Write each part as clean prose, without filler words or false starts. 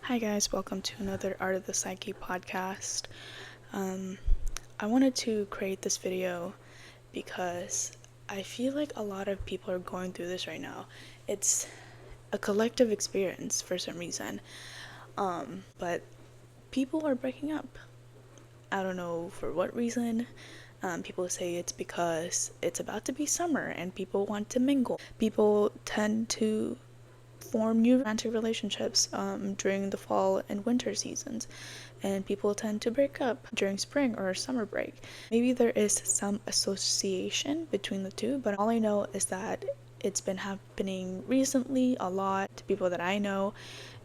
Hi guys, welcome to another Art of the Psyche podcast. I wanted to create this video because I feel like a lot of people are going through this right now. It's a collective experience for some reason, but people are breaking up. I don't know for what reason. People say it's because it's about to be summer and people want to mingle. People tend to form new romantic relationships during the fall and winter seasons, and people tend to break up during spring or summer break. Maybe there is some association between the two, but all I know is that it's been happening recently a lot to people that I know,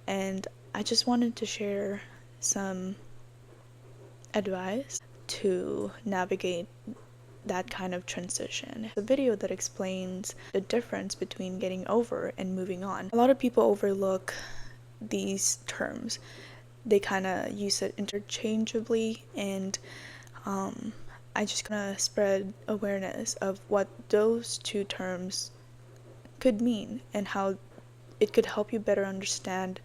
and I just wanted to share some advice to navigate that kind of transition. A video that explains the difference between getting over and moving on. A lot of people overlook these terms. They kind of use it interchangeably, and I just gonna spread awareness of what those two terms could mean and how it could help you better understand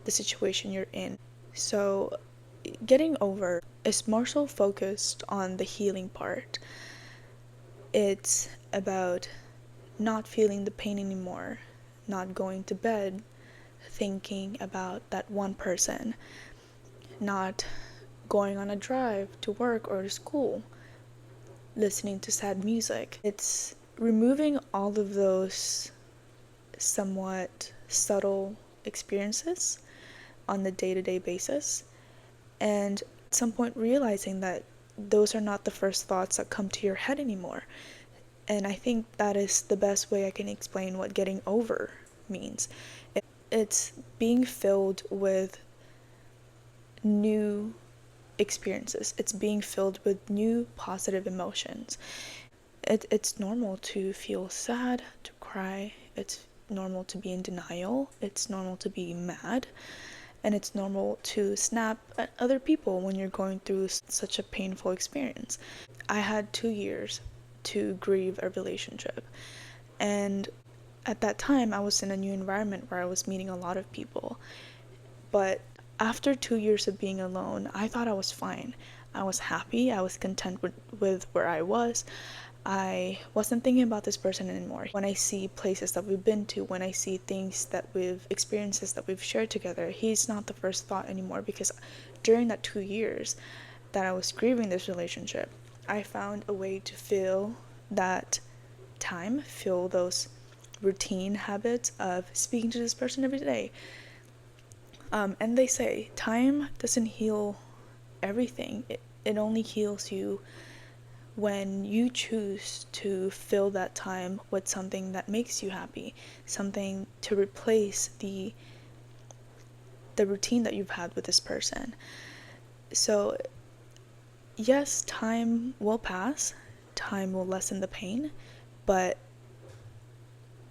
the situation you're in. So, getting over is more so focused on the healing part. It's about not feeling the pain anymore, not going to bed thinking about that one person, not going on a drive to work or to school, listening to sad music. It's removing all of those somewhat subtle experiences on the day-to-day basis, and at some point realizing that those are not the first thoughts that come to your head anymore. And I think that is the best way I can explain what getting over means. It's being filled with new experiences. It's being filled with new positive emotions. It's normal to feel sad, to cry. It's normal to be in denial. It's normal to be mad. And it's normal to snap at other people when you're going through such a painful experience. I had 2 years to grieve a relationship, and at that time I was in a new environment where I was meeting a lot of people. But after 2 years of being alone, I thought I was fine. I was happy, I was content with where I was. I wasn't thinking about this person anymore. When I see places that we've been to, when I see things that experiences that we've shared together, he's not the first thought anymore, because during that 2 years that I was grieving this relationship, I found a way to fill that time, fill those routine habits of speaking to this person every day. And they say time doesn't heal everything. It only heals you when you choose to fill that time with something that makes you happy, something to replace the routine that you've had with this person. So yes, time will pass, time will lessen the pain, but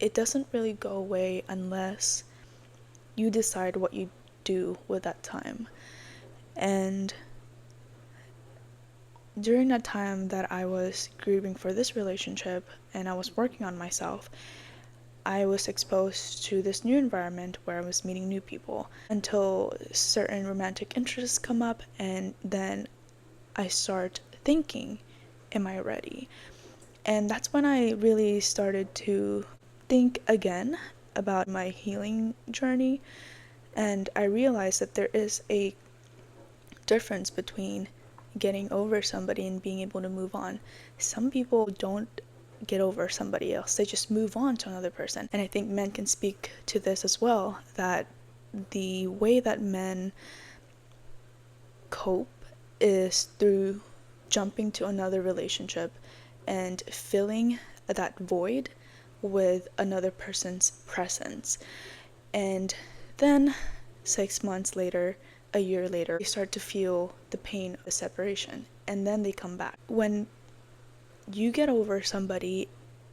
it doesn't really go away unless you decide what you do with that time. And during that time that I was grieving for this relationship and I was working on myself, I was exposed to this new environment where I was meeting new people until certain romantic interests come up, and then I start thinking, am I ready? And that's when I really started to think again about my healing journey, and I realized that there is a difference between getting over somebody and being able to move on. Some people don't get over somebody else, they just move on to another person. And I think men can speak to this as well, that the way that men cope is through jumping to another relationship and filling that void with another person's presence. And then 6 months later, a year later, they start to feel the pain of the separation, and then they come back. When you get over somebody,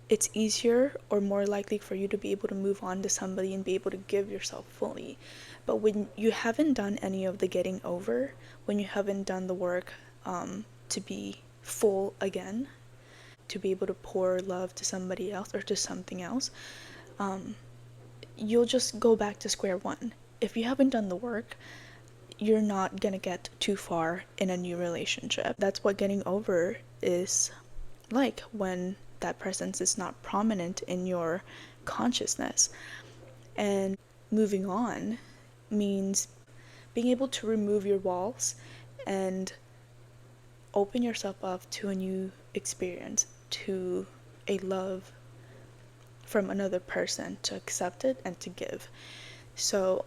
it's easier or more likely for you to be able to move on to somebody and be able to give yourself fully. But when you haven't done any of the getting over, when you haven't done the work to be full again, to be able to pour love to somebody else or to something else, you'll just go back to square one. if you haven't done the work, you're not gonna get too far in a new relationship. That's what getting over is like, when that presence is not prominent in your consciousness. And moving on means being able to remove your walls and open yourself up to a new experience, to a love from another person, to accept it and to give. So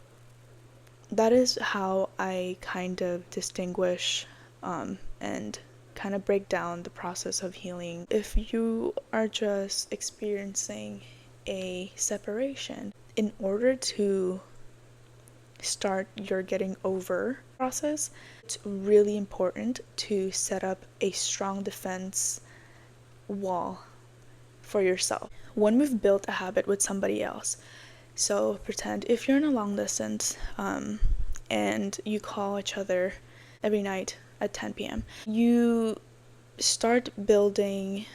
that is how I kind of distinguish and kind of break down the process of healing. If you are just experiencing a separation, in order to start your getting over process, it's really important to set up a strong defense wall for yourself. When we've built a habit with somebody else, so pretend if you're in a long distance and you call each other every night at 10 p.m., you start building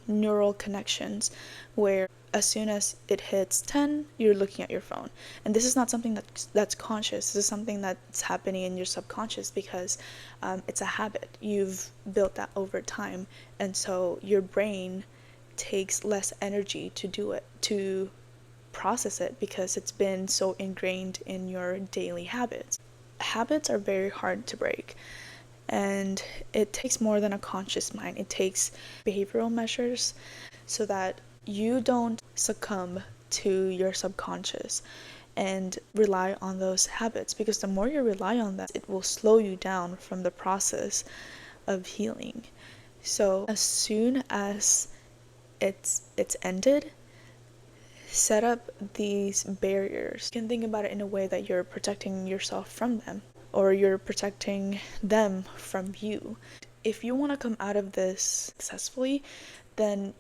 neural connections where as soon as it hits 10, you're looking at your phone. And this is not something that's conscious. This is something that's happening in your subconscious because it's a habit. You've built that over time. And so your brain takes less energy to do it, to process it, because it's been so ingrained in your daily habits. Habits are very hard to break. And it takes more than a conscious mind. It takes behavioral measures so that you don't succumb to your subconscious and rely on those habits, because the more you rely on that, it will slow you down from the process of healing. So as soon as it's ended, set up these barriers. You can think about it in a way that you're protecting yourself from them, or you're protecting them from you. If you want to come out of this successfully, then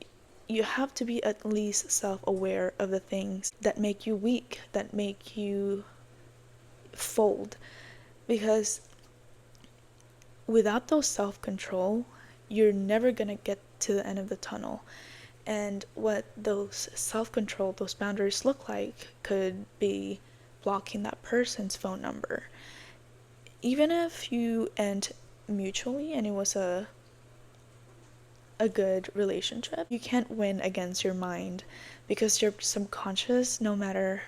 you have to be at least self-aware of the things that make you weak, that make you fold. Because without those self-control, you're never going to get to the end of the tunnel. And what those self-control, those boundaries look like could be blocking that person's phone number. Even if you end mutually and it was a good relationship, you can't win against your mind, because your subconscious, no matter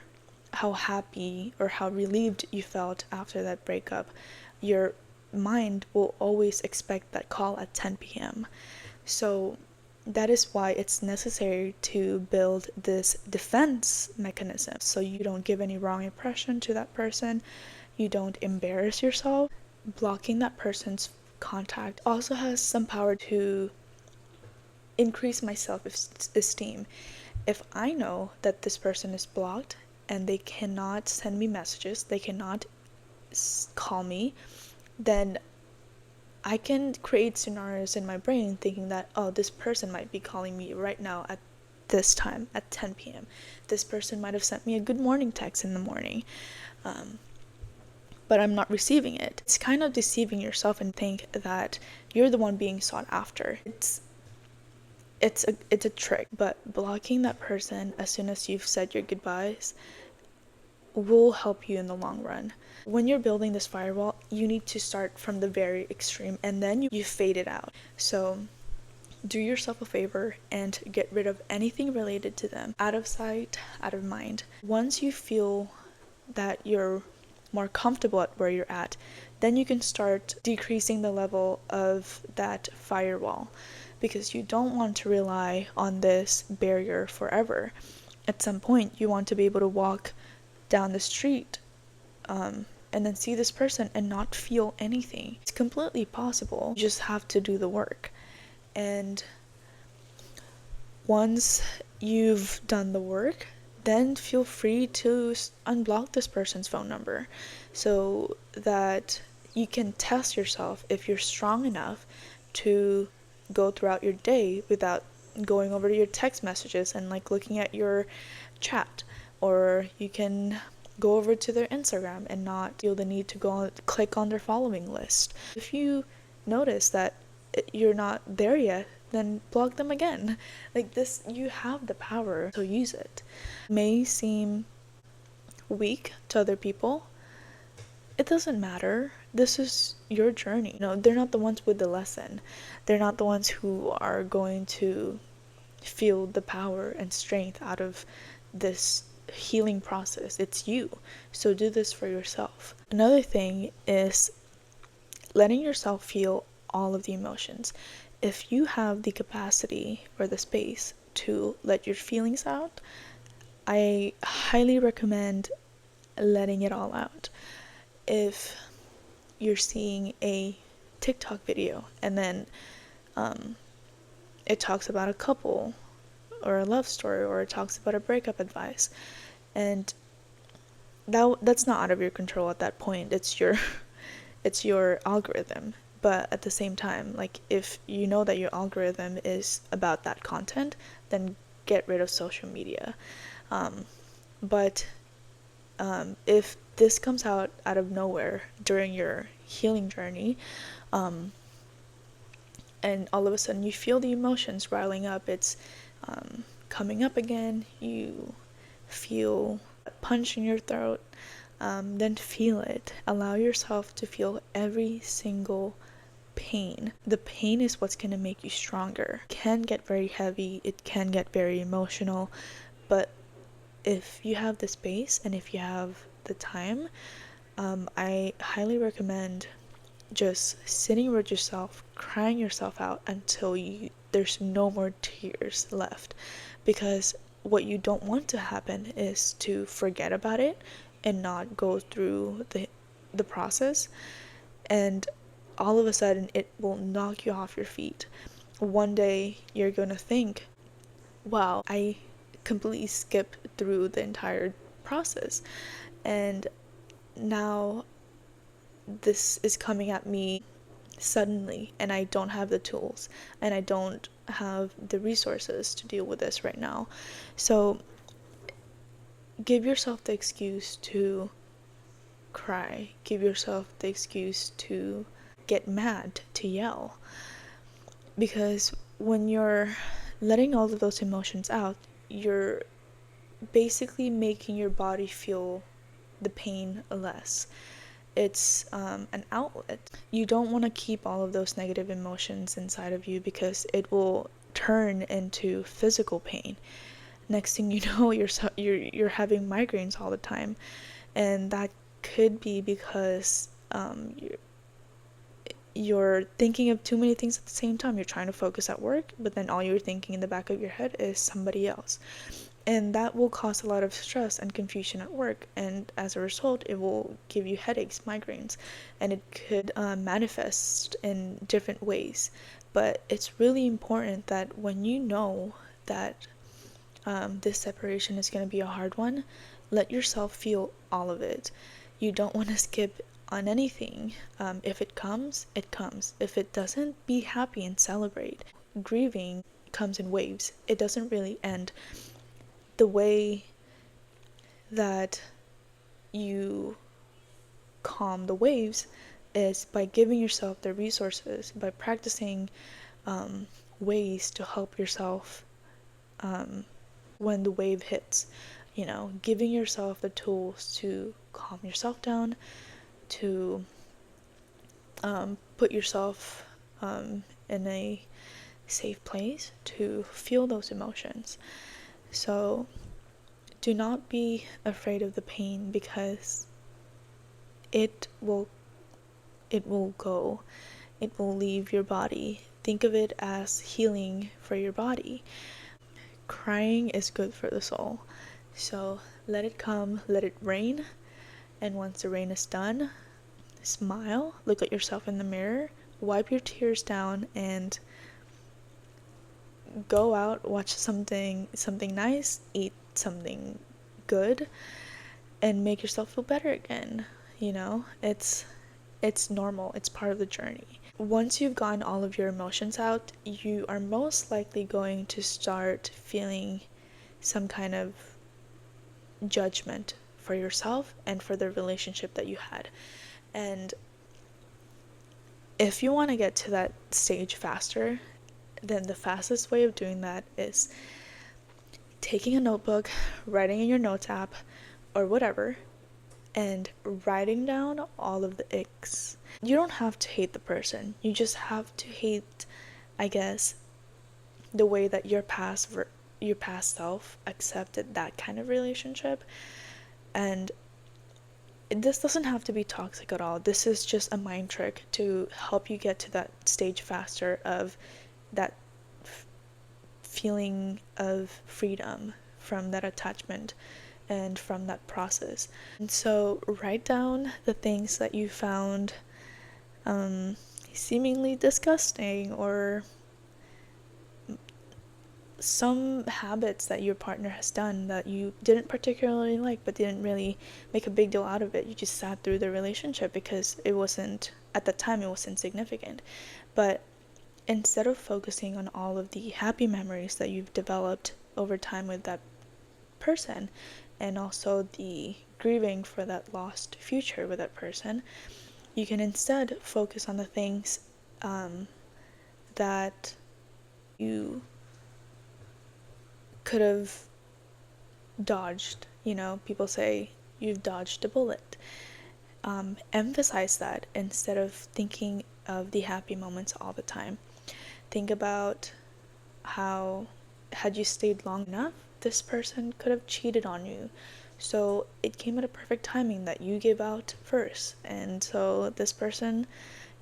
how happy or how relieved you felt after that breakup, your mind will always expect that call at 10 p.m. So that is why it's necessary to build this defense mechanism, so you don't give any wrong impression to that person, you don't embarrass yourself. Blocking that person's contact also has some power to increase my self-esteem. If I know that this person is blocked and they cannot send me messages, they cannot call me, then I can create scenarios in my brain thinking that, oh, this person might be calling me right now at this time, at 10 p.m. This person might have sent me a good morning text in the morning, but I'm not receiving it. It's kind of deceiving yourself and think that you're the one being sought after. It's a trick, but blocking that person as soon as you've said your goodbyes will help you in the long run. When you're building this firewall, you need to start from the very extreme and then you fade it out. So do yourself a favor and get rid of anything related to them. Out of sight, out of mind. Once you feel that you're more comfortable at where you're at, then you can start decreasing the level of that firewall, because you don't want to rely on this barrier forever. At some point, you want to be able to walk down the street and then see this person and not feel anything. It's completely possible. You just have to do the work. And once you've done the work, then feel free to unblock this person's phone number, so that you can test yourself if you're strong enough to go throughout your day without going over to your text messages and like looking at your chat. Or you can go over to their Instagram and not feel the need to click on their following list. If you notice that you're not there yet, then block them again. Like this, you have the power to use it. It may seem weak to other people, it doesn't matter. This is your journey. They're not the ones with the lesson. They're not the ones who are going to feel the power and strength out of this healing process. It's you. So do this for yourself. Another thing is letting yourself feel all of the emotions. If you have the capacity or the space to let your feelings out, I highly recommend letting it all out. If you're seeing a TikTok video and then it talks about a couple or a love story, or it talks about a breakup advice, and that's not out of your control at that point. It's your algorithm. But at the same time, like, if you know that your algorithm is about that content, then get rid of social media. But if this comes out of nowhere during your healing journey, and all of a sudden you feel the emotions riling up, it's coming up again, you feel a punch in your throat, then feel it. Allow yourself to feel every single pain. The pain is what's going to make you stronger. It can get very heavy, it can get very emotional, but if you have the space and if you have the time, I highly recommend just sitting with yourself, crying yourself out until there's no more tears left. Because what you don't want to happen is to forget about it and not go through the process, and all of a sudden it will knock you off your feet. One day you're gonna think, wow, I completely skipped through the entire process, and now this is coming at me suddenly, and I don't have the tools and I don't have the resources to deal with this right now. So give yourself the excuse to cry, give yourself the excuse to get mad, to yell, because when you're letting all of those emotions out, you're basically making your body feel the pain less. It's an outlet. You don't want to keep all of those negative emotions inside of you, because it will turn into physical pain. Next thing you know, you're having migraines all the time, and that could be because you're thinking of too many things at the same time. You're trying to focus at work, but then all you're thinking in the back of your head is somebody else. And that will cause a lot of stress and confusion at work, and as a result, it will give you headaches, migraines, and it could manifest in different ways. But it's really important that when you know that this separation is going to be a hard one, let yourself feel all of it. You don't want to skip on anything. If it comes, it comes. If it doesn't, be happy and celebrate. Grieving comes in waves. It doesn't really end. The way that you calm the waves is by giving yourself the resources, by practicing ways to help yourself when the wave hits. Giving yourself the tools to calm yourself down, to put yourself in a safe place to feel those emotions. So do not be afraid of the pain, because it will go. It will leave your body. Think of it as healing for your body. Crying is good for the soul. So let it come, let it rain, and once the rain is done, smile, look at yourself in the mirror, wipe your tears down, and go out, watch something nice, eat something good, and make yourself feel better again. It's normal. It's part of the journey. Once you've gotten all of your emotions out, you are most likely going to start feeling some kind of judgment for yourself and for the relationship that you had. And if you want to get to that stage faster, then the fastest way of doing that is taking a notebook, writing in your notes app, or whatever, and writing down all of the icks. You don't have to hate the person. You just have to hate, I guess, the way that your past self accepted that kind of relationship. And this doesn't have to be toxic at all. This is just a mind trick to help you get to that stage faster of that feeling of freedom from that attachment and from that process. And so write down the things that you found seemingly disgusting, or some habits that your partner has done that you didn't particularly like but didn't really make a big deal out of it. You just sat through the relationship because it wasn't, at the time, it wasn't significant. But instead of focusing on all of the happy memories that you've developed over time with that person, and also the grieving for that lost future with that person, you can instead focus on the things that you could have dodged. You know, people say you've dodged a bullet. Emphasize that instead of thinking of the happy moments all the time. Think about how, had you stayed long enough, this person could have cheated on you. So it came at a perfect timing that you gave out first. And so this person,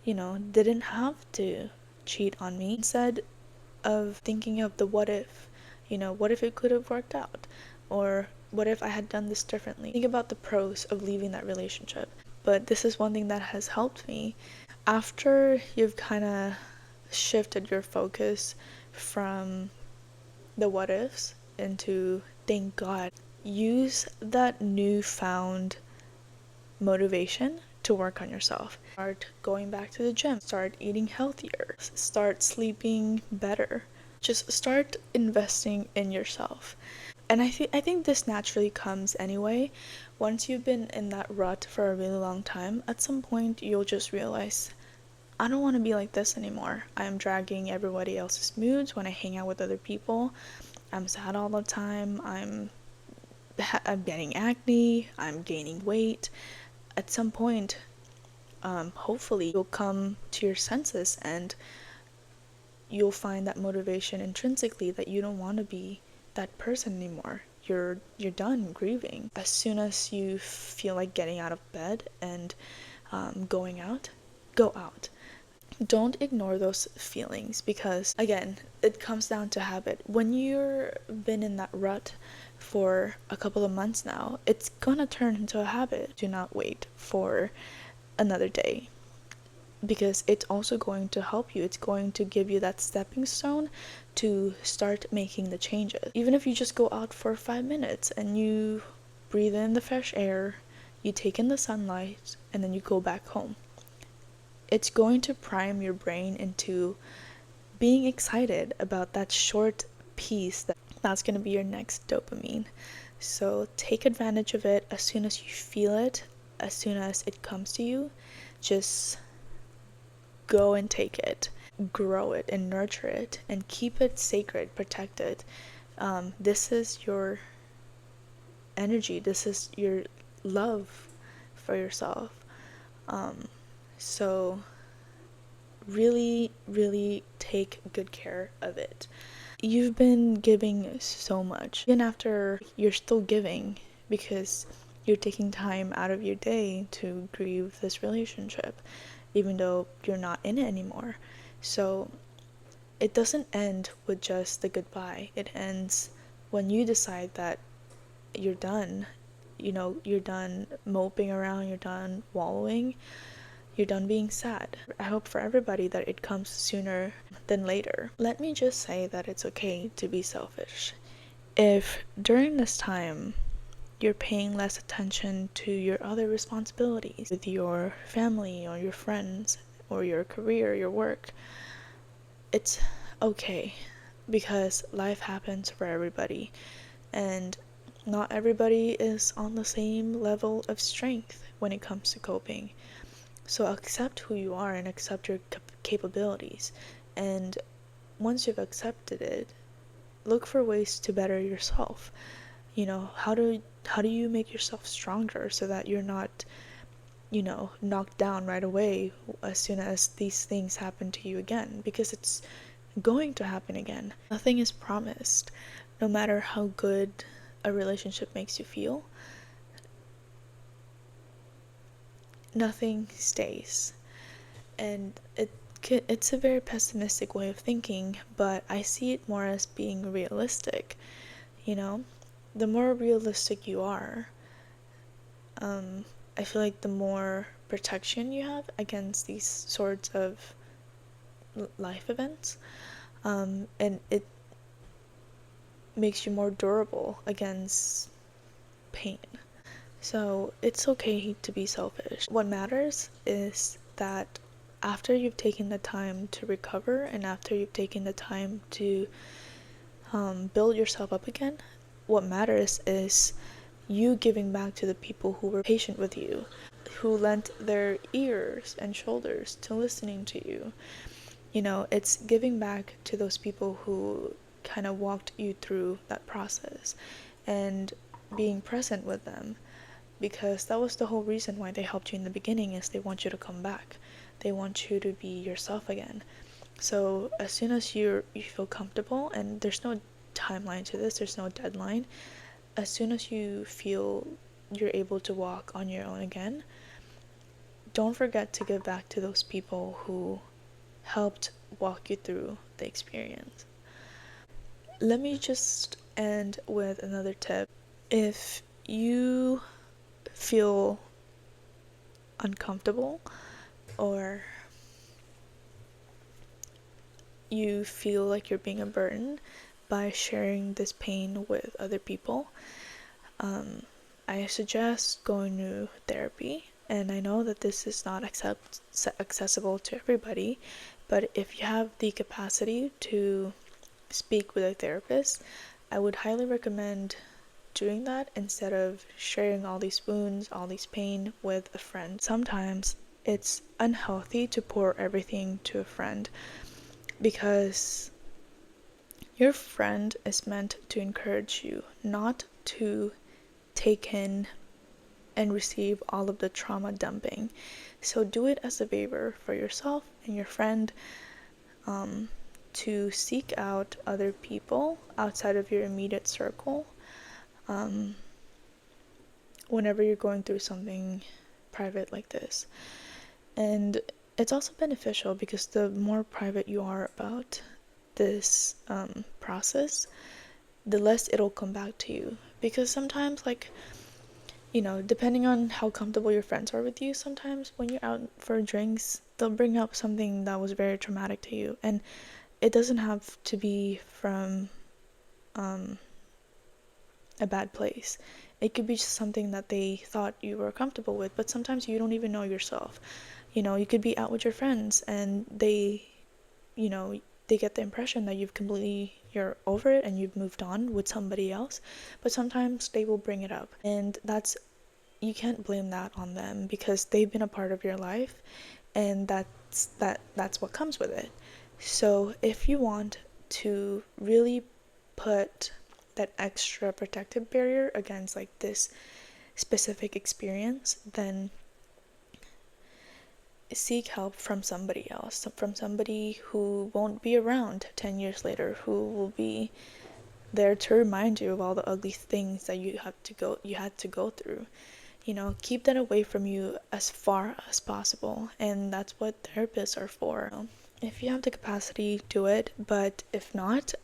didn't have to cheat on me. Instead of thinking of the what if, what if it could have worked out? Or what if I had done this differently? Think about the pros of leaving that relationship. But this is one thing that has helped me. After you've kind of shifted your focus from the what ifs into thank God, use that newfound motivation to work on yourself. Start going back to the gym, start eating healthier, start sleeping better. Just start investing in yourself. And I think this naturally comes anyway. Once you've been in that rut for a really long time, at some point you'll just realize, I don't want to be like this anymore. I'm dragging everybody else's moods when I hang out with other people. I'm sad all the time. I'm getting acne. I'm gaining weight. At some point, hopefully, you'll come to your senses and you'll find that motivation intrinsically that you don't want to be that person anymore. You're done grieving. As soon as you feel like getting out of bed and going out, go out. Don't ignore those feelings, because again, it comes down to habit. When you've been in that rut for a couple of months now, it's gonna turn into a habit. Do not wait for another day, because it's also going to help you. It's going to give you that stepping stone to start making the changes. Even if you just go out for 5 minutes and you breathe in the fresh air, you take in the sunlight, and then you go back home, it's going to prime your brain into being excited about that short piece that's going to be your next dopamine. So take advantage of it as soon as you feel it, as soon as it comes to you. Just go and take it, grow it and nurture it, and keep it sacred, protect it. This is your energy, this is your love for yourself. So really, really take good care of it. You've been giving so much. Even after, you're still giving because you're taking time out of your day to grieve this relationship, even though you're not in it anymore. So it doesn't end with just the goodbye. It ends when you decide that you're done. You're done moping around, you're done wallowing, you're done being sad. I hope for everybody that it comes sooner than later. Let me just say that it's okay to be selfish. If during this time you're paying less attention to your other responsibilities with your family or your friends or your career, your work, it's okay, because life happens for everybody, and not everybody is on the same level of strength when it comes to coping. So accept who you are and accept your capabilities, and once you've accepted it, look for ways to better yourself. How do you make yourself stronger so that you're not, knocked down right away as soon as these things happen to you again, because it's going to happen again. Nothing is promised. No matter how good a relationship makes you feel, nothing stays. And it's a very pessimistic way of thinking, but I see it more as being realistic. The more realistic you are, I feel like the more protection you have against these sorts of life events, and it makes you more durable against pain. So it's okay to be selfish. What matters is that after you've taken the time to recover and after you've taken the time to build yourself up again, what matters is you giving back to the people who were patient with you, who lent their ears and shoulders to listening to you. It's giving back to those people who kind of walked you through that process and being present with them, because that was the whole reason why they helped you in the beginning, is they want you to come back. They want you to be yourself again. So as soon as you feel comfortable, and there's no timeline to this, there's no deadline, as soon as you feel you're able to walk on your own again, don't forget to give back to those people who helped walk you through the experience. Let me just end with another tip. If you feel uncomfortable or you feel like you're being a burden by sharing this pain with other people, I suggest going to therapy. And I know that this is not accessible to everybody, but if you have the capacity to speak with a therapist, I would highly recommend doing that instead of sharing all these wounds, all these pain with a friend. Sometimes it's unhealthy to pour everything to a friend, because your friend is meant to encourage you, not to take in and receive all of the trauma dumping. So do it as a favor for yourself and your friend, to seek out other people outside of your immediate circle whenever you're going through something private like this. And it's also beneficial because the more private you are about this process, the less it'll come back to you. Because sometimes, depending on how comfortable your friends are with you, sometimes when you're out for drinks, they'll bring up something that was very traumatic to you. And it doesn't have to be from a bad place. It could be just something that they thought you were comfortable with, but sometimes you don't even know yourself. You could be out with your friends and they get the impression that you're over it and you've moved on with somebody else, but sometimes they will bring it up, and you can't blame that on them because they've been a part of your life, and that's what comes with it. So if you want to really put that extra protective barrier against this specific experience, then seek help from somebody else, from somebody who won't be around 10 years later, who will be there to remind you of all the ugly things that you had to go through. Keep that away from you as far as possible, and that's what therapists are for. If you have the capacity, do it, but if not,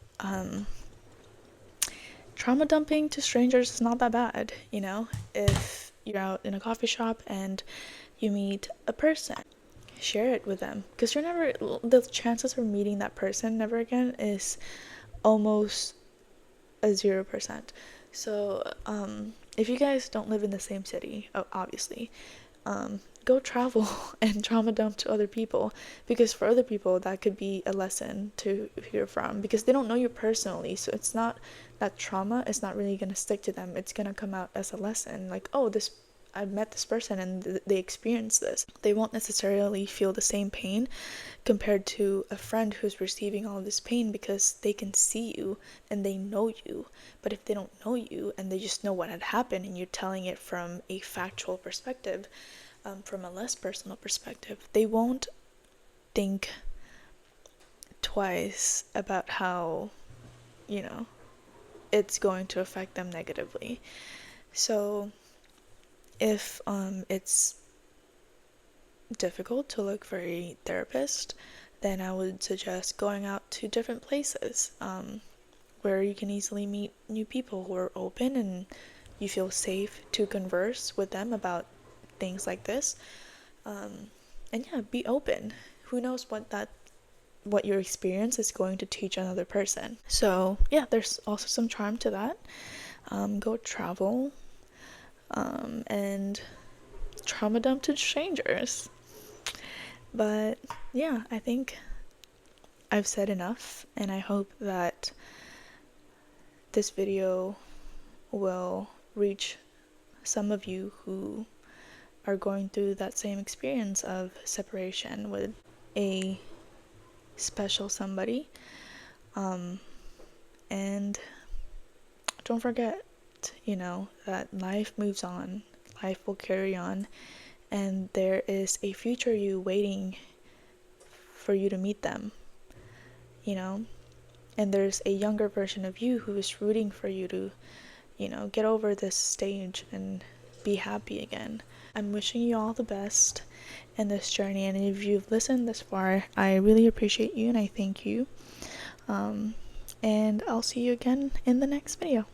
trauma dumping to strangers is not that bad. If you're out in a coffee shop and you meet a person, share it with them, because the chances of meeting that person never again is almost a 0%. So if you guys don't live in the same city, obviously, go travel and trauma dump to other people, because for other people that could be a lesson to hear from, because they don't know you personally. So it's not that trauma is not really going to stick to them. It's going to come out as a lesson, like, oh, this I've met this person and they experience this. They won't necessarily feel the same pain compared to a friend who's receiving all of this pain because they can see you and they know you. But if they don't know you and they just know what had happened and you're telling it from a factual perspective, from a less personal perspective, they won't think twice about how, it's going to affect them negatively. So if it's difficult to look for a therapist, then I would suggest going out to different places where you can easily meet new people who are open and you feel safe to converse with them about things like this. And yeah, be open. Who knows what your experience is going to teach another person. So yeah, there's also some charm to that. Go travel and trauma dump to strangers. But yeah, I think I've said enough, and I hope that this video will reach some of you who are going through that same experience of separation with a special somebody. And don't forget, that life moves on, life will carry on, and there is a future you waiting for you to meet them, and there's a younger version of you who is rooting for you to, get over this stage and be happy again. I'm wishing you all the best in this journey, and if you've listened this far, I really appreciate you and I thank you. And I'll see you again in the next video.